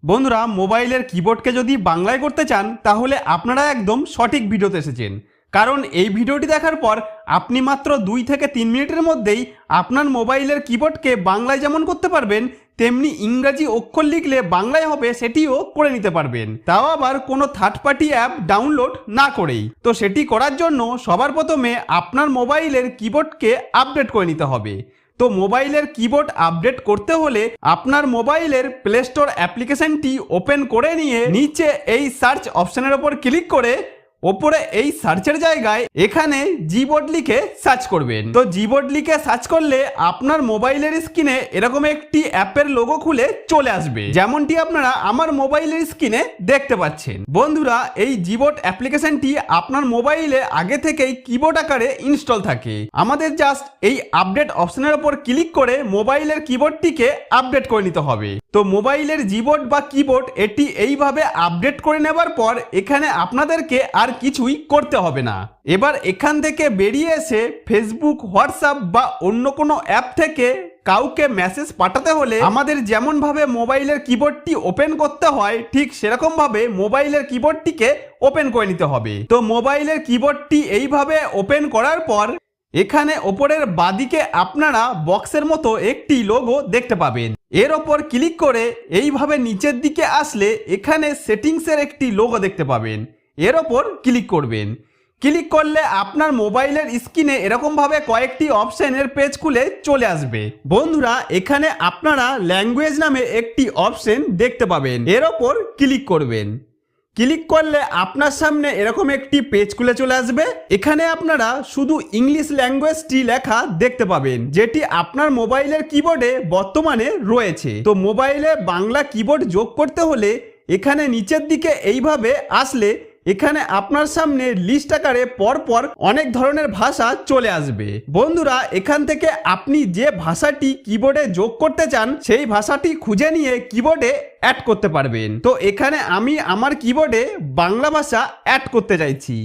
বন্ধুরা, মোবাইলের কিবোর্ডকে যদি বাংলায় করতে চান তাহলে আপনারা একদম সঠিক ভিডিওতে এসেছেন। কারণ এই ভিডিওটি দেখার পর আপনি মাত্র 2 থেকে 3 মিনিটের মধ্যেই আপনার মোবাইলের কিবোর্ডকে বাংলায় যেমন করতে পারবেন, তেমনি ইংরাজি অক্ষর লিখলে বাংলায় হবে সেটিও করে নিতে পারবেন, তাও আবার কোনো থার্ড পার্টি অ্যাপ ডাউনলোড না করেই। তো সেটি করার জন্য সবার প্রথমে আপনার মোবাইলের কিবোর্ডকে আপডেট করে নিতে হবে। তো মোবাইলের কিবোর্ড আপডেট করতে হলে আপনার মোবাইলের প্লে স্টোর অ্যাপ্লিকেশনটি ওপেন করে নিয়ে নিচে এই সার্চ অপশনের ওপর ক্লিক করে ওপরে এই সার্চের জায়গায় এখানে জিবোর্ড লিখে সার্চ করবেন। তো জিবোর্ড লিখে সার্চ করলে আপনার মোবাইলের স্ক্রিনে এরকম একটি অ্যাপের লোগো খুলে চলে আসবে, যেমনটি আপনারা আমার মোবাইলের স্ক্রিনে দেখতে পাচ্ছেন। বন্ধুরা, এই জিবোর্ড অ্যাপ্লিকেশনটি আপনার মোবাইলে আগে থেকেই কিবোর্ড আকারে ইনস্টল থাকে। আমাদের জাস্ট এই আপডেট অপশনের ওপর ক্লিক করে মোবাইলের কিবোর্ডটিকে আপডেট করে নিতে হবে। তো মোবাইলের জিবোর্ড বা কিবোর্ড এটি এইভাবে আপডেট করে নেবার পর এখানে আপনাদেরকে আর কিছুই করতে হবে না। এবার এখান থেকে বেরিয়ে এসে ফেসবুক, হোয়াটসঅ্যাপ বা অন্য কোনো অ্যাপ থেকে কাউকে মেসেজ পাঠাতে হলে আমাদের যেমন ভাবে মোবাইলের কিবোর্ডটি ওপেন করতে হয়, ঠিক সেরকম ভাবে মোবাইলের কিবোর্ডটিকে ওপেন করে নিতে হবে। তো মোবাইলের কিবোর্ডটি এইভাবে ওপেন করার পর এখানে ওপরের বাদিকে আপনারা বক্সের মতো একটি লোগো দেখতে পাবেন। এর ওপর ক্লিক করে এইভাবে নিচের দিকে আসলে এখানে সেটিংসের একটি লোগো দেখতে পাবেন, এর ওপর ক্লিক করবেন। ক্লিক করলে আপনার মোবাইলের স্ক্রিনে এরকমভাবে কয়েকটি অপশনের পেজ খুলে চলে আসবে। বন্ধুরা, এখানে আপনারা ল্যাঙ্গুয়েজ নামে একটি অপশন দেখতে পাবেন, এর ওপর ক্লিক করবেন। ক্লিক করলে আপনার সামনে এরকম একটি পেজ খুলে চলে আসবে। এখানে আপনারা শুধু ইংলিশ ল্যাঙ্গুয়েজটি লেখা দেখতে পাবেন, যেটি আপনার মোবাইলের কিবোর্ডে বর্তমানে রয়েছে। তো মোবাইলে বাংলা কিবোর্ড যোগ করতে হলে এখানে নিচের দিকে এইভাবে আসলে এখানে আপনার সামনে লিস্ট আকারে পরপর অনেক ধরনের ভাষা চলে আসবে। বন্ধুরা, এখান থেকে আপনি যে ভাষাটি কিবোর্ডে যোগ করতে চান সেই ভাষাটি খুঁজে নিয়ে কিবোর্ডে অ্যাড করতে পারবেন। তো এখানে আমি আমার কিবোর্ডে বাংলা ভাষা অ্যাড করতে চাইছি,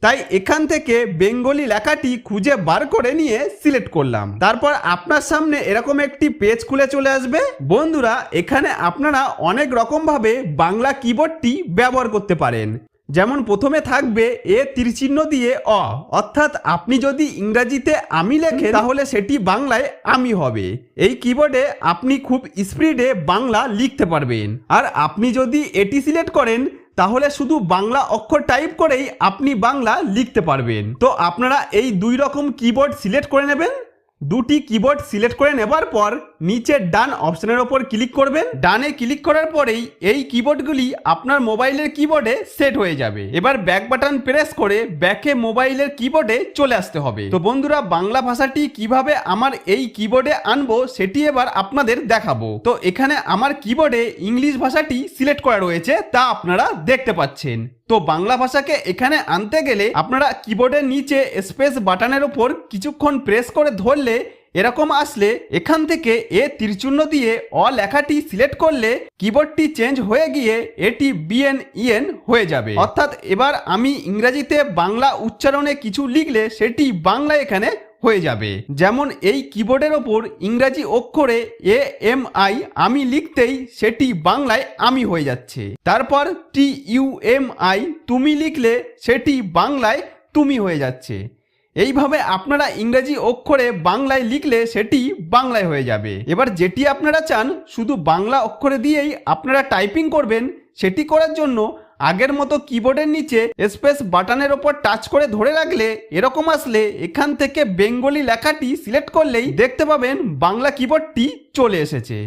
তাই এখান থেকে বেঙ্গলি লেখাটি খুঁজে বার করে নিয়ে সিলেক্ট করলাম। তারপর আপনার সামনে এরকম একটি পেজ খুলে চলে আসবে। বন্ধুরা, এখানে আপনারা অনেক রকম ভাবে বাংলা কিবোর্ডটি ব্যবহার করতে পারেন। যেমন প্রথমে থাকবে এ তীরচিহ্ন দিয়ে অ, অর্থাৎ আপনি যদি ইংরাজিতে আমি লেখেন তাহলে সেটি বাংলায় আমি হবে। এই কিবোর্ডে আপনি খুব স্পিডে বাংলা লিখতে পারবেন। আর আপনি যদি এটি সিলেক্ট করেন তাহলে শুধু বাংলা অক্ষর টাইপ করেই আপনি বাংলা লিখতে পারবেন। তো আপনারা এই দুই রকম কিবোর্ড সিলেক্ট করে নেবেন। দুটি কিবোর্ড সিলেক্ট করে নেবার পর নিচের ডান অপশনের ওপর ক্লিক করবেন। ডানে ক্লিক করার পরেই এই কিবোর্ডগুলি আপনার মোবাইলের কিবোর্ডে সেট হয়ে যাবে। এবার ব্যাক বাটন প্রেস করে ব্যাকে মোবাইলের কিবোর্ডে চলে আসতে হবে। তো বন্ধুরা, বাংলা ভাষাটি কিভাবে আমার এই কিবোর্ডে আনবো সেটি এবার আপনাদের দেখাবো। তো এখানে আমার কিবোর্ডে ইংলিশ ভাষাটি সিলেক্ট করা রয়েছে, তা আপনারা দেখতে পাচ্ছেন। তো বাংলা ভাষাকে এখানে আনতে গেলে আপনারা কিবোর্ডের নিচে স্পেস বাটনের উপর কিছুক্ষণ প্রেস করে ধরলে এরকম আসলে এখান থেকে এ তীরচিহ্ন দিয়ে অ লেখাটি সিলেক্ট করলে কিবোর্ডটি চেঞ্জ হয়ে গিয়ে এটি বিএন হয়ে যাবে। অর্থাৎ এবার আমি ইংরেজিতে বাংলা উচ্চারণে কিছু লিখলে সেটি বাংলা এখানে হয়ে যাবে। যেমন এই কিবোর্ডের ওপর ইংরাজি অক্ষরে AMI আমি লিখতেই সেটি বাংলায় আমি হয়ে যাচ্ছে। তারপর TUMI তুমি লিখলে সেটি বাংলায় তুমি হয়ে যাচ্ছে। এইভাবে আপনারা ইংরেজি অক্ষরে বাংলায় লিখলে সেটি বাংলায় হয়ে যাবে। এবার যেটি আপনারা চান শুধু বাংলা অক্ষরে দিয়েই আপনারা টাইপিং করবেন, সেটি করার জন্য আগের মতো কিবোর্ডের নিচে স্পেস বাটনের ওপর টাচ করে ধরে রাখলে এরকম আসলে এখান থেকে বেঙ্গলি লেখাটি সিলেক্ট করলেই দেখতে পাবেন বাংলা কিবোর্ডটি চলে এসেছে।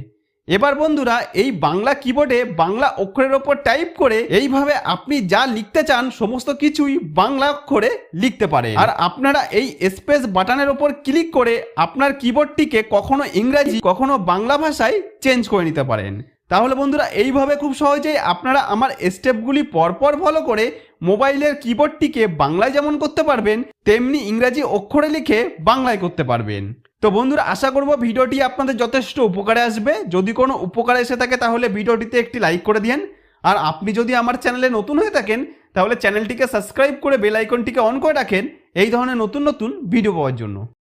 এবার বন্ধুরা, এই বাংলা কিবোর্ডে বাংলা অক্ষরের ওপর টাইপ করে এইভাবে আপনি যা লিখতে চান সমস্ত কিছুই বাংলা অক্ষরে লিখতে পারেন। আর আপনারা এই স্পেস বাটনের ওপর ক্লিক করে আপনার কিবোর্ডটিকে কখনো ইংরেজি কখনো বাংলা ভাষায় চেঞ্জ করে নিতে পারেন। তাহলে বন্ধুরা, এইভাবে খুব সহজেই আপনারা আমার স্টেপগুলি পরপর ফলো করে মোবাইলের কিবোর্ডটিকে বাংলায় যেমন করতে পারবেন তেমনি ইংরাজি অক্ষরে লিখে বাংলায় করতে পারবেন। তো বন্ধুরা, আশা করব ভিডিওটি আপনাদের যথেষ্ট উপকারে আসবে। যদি কোনো উপকারে এসে থাকে তাহলে ভিডিওটিতে একটি লাইক করে দিন। আর আপনি যদি আমার চ্যানেলে নতুন হয়ে থাকেন তাহলে চ্যানেলটিকে সাবস্ক্রাইব করে বেল আইকনটিকে অন করে রাখেন এই ধরনের নতুন নতুন ভিডিও পাওয়ার জন্য।